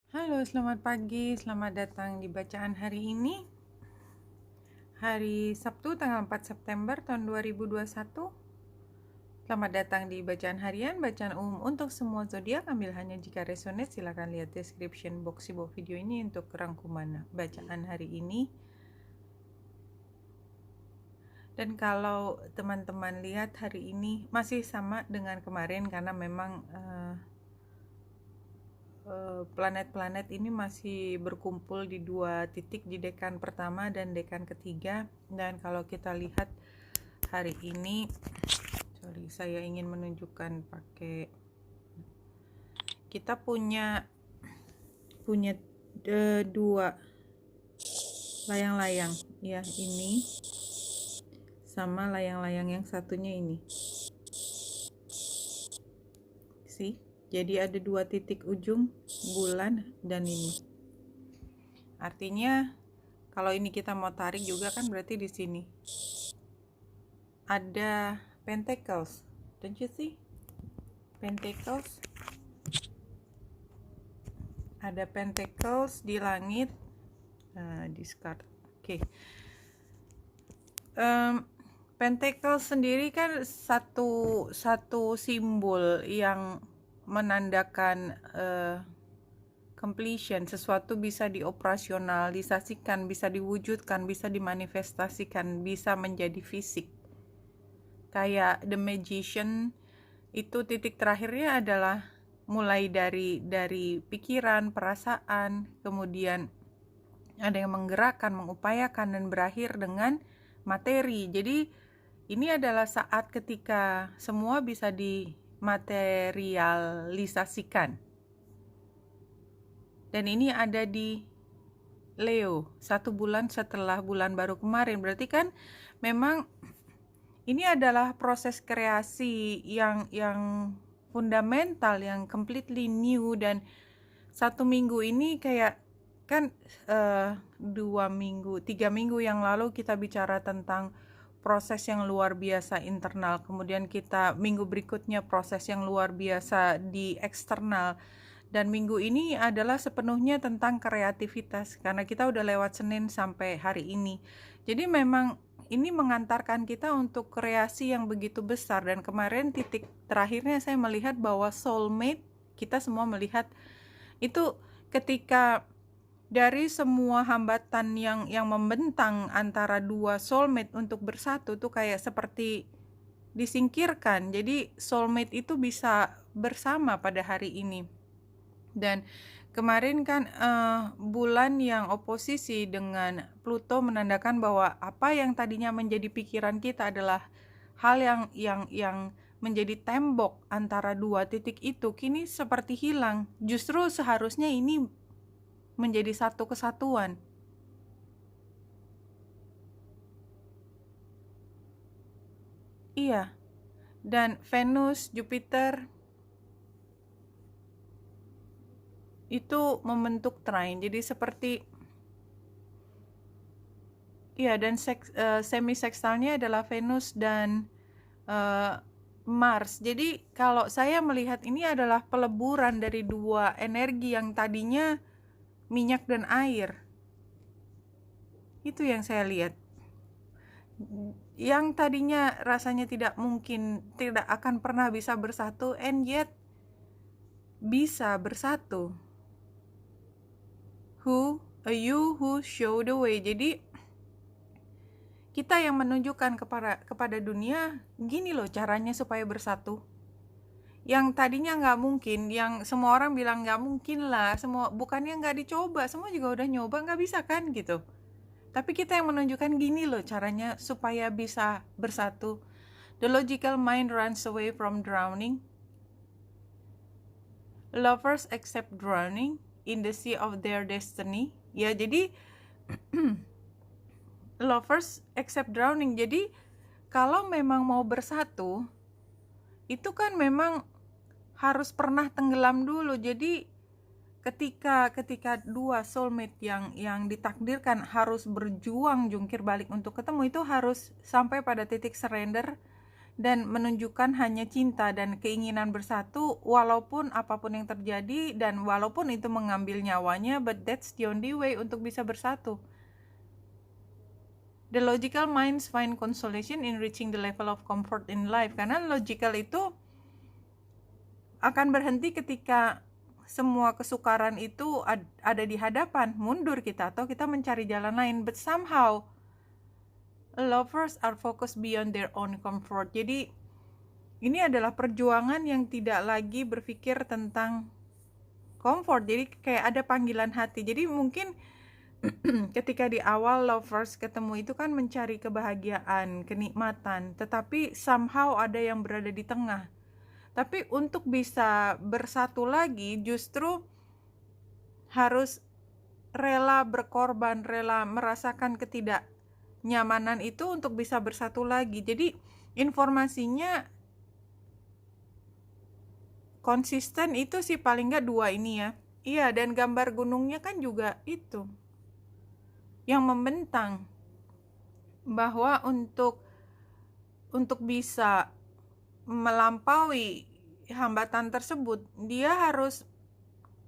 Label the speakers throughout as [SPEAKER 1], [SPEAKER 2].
[SPEAKER 1] Halo, selamat pagi. Selamat datang di bacaan hari ini. Hari Sabtu tanggal 4 September tahun 2021. Selamat datang di bacaan harian, bacaan umum untuk semua zodiak. Ambil hanya jika resonate. Silakan lihat description box di bawah video ini untuk rangkuman bacaan hari ini. Dan kalau teman-teman lihat hari ini masih sama dengan kemarin karena memang planet-planet ini masih berkumpul di dua titik, di dekan pertama dan dekan ketiga. Dan kalau kita lihat hari ini, saya ingin menunjukkan pakai, kita punya dua layang-layang ya, ini sama layang-layang yang satunya ini sih. Jadi ada dua titik ujung bulan dan ini. Artinya kalau ini kita mau tarik juga kan berarti di sini ada pentacles. Don't you see? Pentacles. Ada pentacles di langit. Discard. Oke. Pentacles sendiri kan satu simbol yang menandakan completion. Sesuatu bisa dioperasionalisasikan, bisa diwujudkan, bisa dimanifestasikan, bisa menjadi fisik. Kayak The Magician itu titik terakhirnya adalah mulai dari pikiran, perasaan, kemudian ada yang menggerakkan, mengupayakan, dan berakhir dengan materi. Jadi ini adalah saat ketika semua bisa dimaterialisasikan. Dan ini ada di Leo, 1 bulan setelah bulan baru kemarin. Berarti kan memang ini adalah proses kreasi yang fundamental, yang completely new. Dan 1 minggu ini kayak kan 3 minggu yang lalu kita bicara tentang proses yang luar biasa internal, kemudian kita minggu berikutnya proses yang luar biasa di eksternal, dan minggu ini adalah sepenuhnya tentang kreativitas karena kita udah lewat Senin sampai hari ini. Jadi memang ini mengantarkan kita untuk kreasi yang begitu besar. Dan kemarin titik terakhirnya saya melihat bahwa soulmate, kita semua melihat itu ketika dari semua hambatan yang membentang antara dua soulmate untuk bersatu tuh kayak seperti disingkirkan. Jadi soulmate itu bisa bersama pada hari ini. Dan kemarin kan bulan yang oposisi dengan Pluto menandakan bahwa apa yang tadinya menjadi pikiran kita adalah hal yang menjadi tembok antara dua titik itu kini seperti hilang. Justru seharusnya ini menjadi satu kesatuan. Iya. Dan Venus, Jupiter itu membentuk trine. Jadi seperti dan semi seksalnya adalah Venus dan Mars. Jadi kalau saya melihat ini adalah peleburan dari dua energi yang tadinya minyak dan air. Itu yang saya lihat. Yang tadinya rasanya tidak mungkin, tidak akan pernah bisa bersatu, and yet bisa bersatu. You who show the way. Jadi kita yang menunjukkan kepada dunia, gini loh caranya supaya bersatu. Yang tadinya nggak mungkin, yang semua orang bilang nggak mungkin lah, semua bukannya nggak dicoba, semua juga udah nyoba, nggak bisa kan gitu. Tapi kita yang menunjukkan gini loh caranya supaya bisa bersatu. The logical mind runs away from drowning. Lovers accept drowning in the sea of their destiny. Ya, jadi lovers accept drowning. Jadi kalau memang mau bersatu, itu kan memang harus pernah tenggelam dulu. Jadi ketika dua soulmate yang ditakdirkan harus berjuang jungkir balik untuk ketemu, itu harus sampai pada titik surrender. dan menunjukkan hanya cinta dan keinginan bersatu walaupun apapun yang terjadi dan walaupun itu mengambil nyawanya, but that's the only way untuk bisa bersatu. The logical minds find consolation in reaching the level of comfort in life, karena logical itu akan berhenti ketika semua kesukaran itu ada di hadapan, mundur kita atau kita mencari jalan lain. But somehow lovers are focused beyond their own comfort. Jadi ini adalah perjuangan yang tidak lagi berpikir tentang comfort. Jadi kayak ada panggilan hati. Jadi mungkin ketika di awal lovers ketemu itu kan mencari kebahagiaan, kenikmatan, tetapi somehow ada yang berada di tengah. Tapi untuk bisa bersatu lagi justru harus rela berkorban, rela merasakan ketidaknyamanan itu untuk bisa bersatu lagi. Jadi informasinya konsisten itu sih paling nggak dua ini ya. Iya, dan gambar gunungnya kan juga itu yang membentang, bahwa untuk bisa melampaui hambatan tersebut dia harus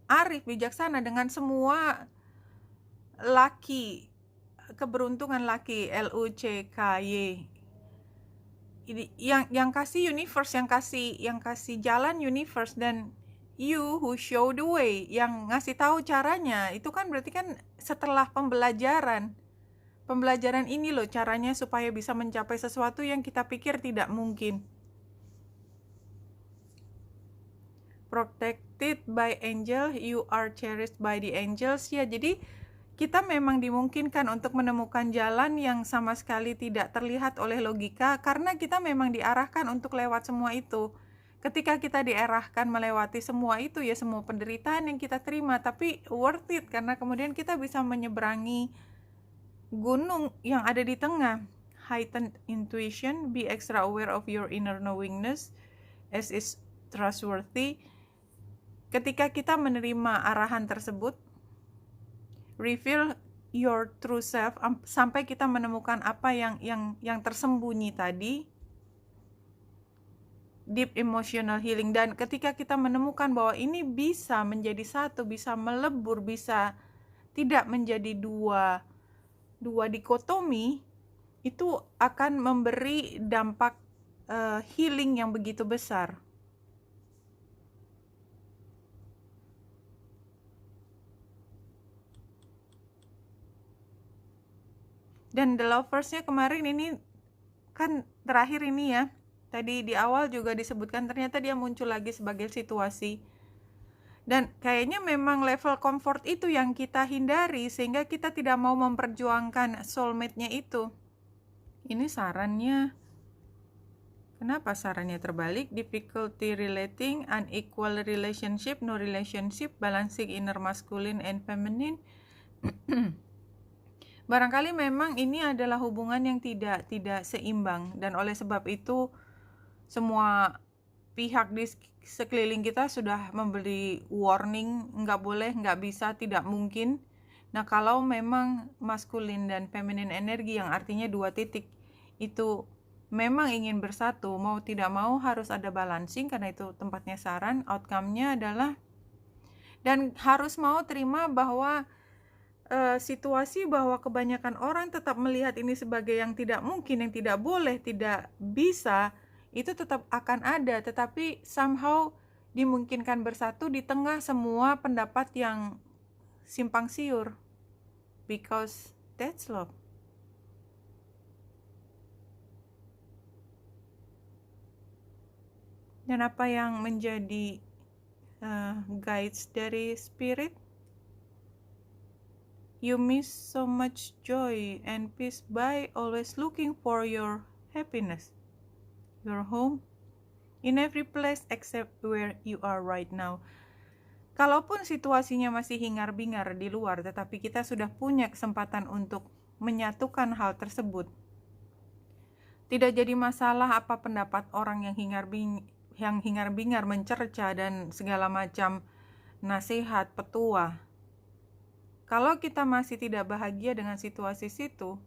[SPEAKER 1] arif, bijaksana dengan semua laki keberuntungan, laki LUCKY yang kasih universe, yang kasih jalan universe, dan you who show the way, yang ngasih tahu caranya. Itu kan berarti kan setelah pembelajaran ini loh caranya supaya bisa mencapai sesuatu yang kita pikir tidak mungkin. Protected by angel, you are cherished by the angels. Ya, jadi kita memang dimungkinkan untuk menemukan jalan yang sama sekali tidak terlihat oleh logika, karena kita memang diarahkan untuk lewat semua itu. Ketika kita diarahkan melewati semua itu, ya semua penderitaan yang kita terima, tapi worth it, karena kemudian kita bisa menyeberangi gunung yang ada di tengah. Heightened intuition, be extra aware of your inner knowingness as is trustworthy. Ketika kita menerima arahan tersebut, reveal your true self, sampai kita menemukan apa yang tersembunyi tadi, deep emotional healing. Dan ketika kita menemukan bahwa ini bisa menjadi satu, bisa melebur, bisa tidak menjadi dua dikotomi, itu akan memberi dampak healing yang begitu besar. Dan the lovers-nya kemarin ini kan terakhir ini ya, tadi di awal juga disebutkan ternyata dia muncul lagi sebagai situasi. Dan kayaknya memang level comfort itu yang kita hindari, sehingga kita tidak mau memperjuangkan soulmate-nya itu. Ini sarannya, kenapa sarannya terbalik? Difficulty relating, unequal relationship, no relationship, balancing inner masculine and feminine. Barangkali memang ini adalah hubungan yang tidak seimbang, dan oleh sebab itu semua pihak di sekeliling kita sudah memberi warning, nggak boleh, nggak bisa, tidak mungkin. Nah, kalau memang maskulin dan feminin energi, yang artinya dua titik, itu memang ingin bersatu, mau tidak mau harus ada balancing, karena itu tempatnya saran. Outcome-nya adalah, dan harus mau terima bahwa situasi bahwa kebanyakan orang tetap melihat ini sebagai yang tidak mungkin, yang tidak boleh, tidak bisa, itu tetap akan ada, tetapi somehow dimungkinkan bersatu di tengah semua pendapat yang simpang siur, because that's love. Dan apa yang menjadi guides dari spirit? You miss so much joy and peace by always looking for your happiness, your home, in every place except where you are right now. Kalaupun situasinya masih hingar-bingar di luar, tetapi kita sudah punya kesempatan untuk menyatukan hal tersebut. Tidak jadi masalah apa pendapat orang yang hingar-bingar mencerca dan segala macam nasihat, petua. Kalau kita masih tidak bahagia dengan situasi situ,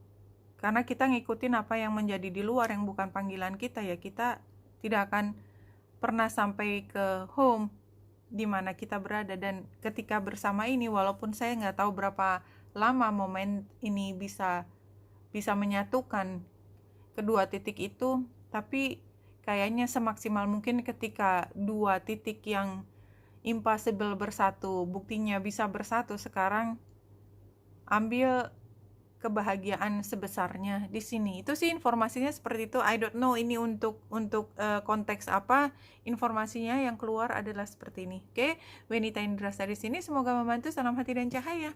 [SPEAKER 1] karena kita ngikutin apa yang menjadi di luar yang bukan panggilan kita, ya kita tidak akan pernah sampai ke home di mana kita berada. Dan ketika bersama ini, walaupun saya nggak tahu berapa lama momen ini bisa menyatukan kedua titik itu, tapi kayaknya semaksimal mungkin ketika dua titik yang impossible bersatu, buktinya bisa bersatu. Sekarang ambil kebahagiaan sebesarnya di sini. Itu sih informasinya seperti itu. I don't know ini untuk konteks apa. Informasinya yang keluar adalah seperti ini. Oke, Wenita Indrasta di sini. Semoga membantu. Salam hati dan cahaya.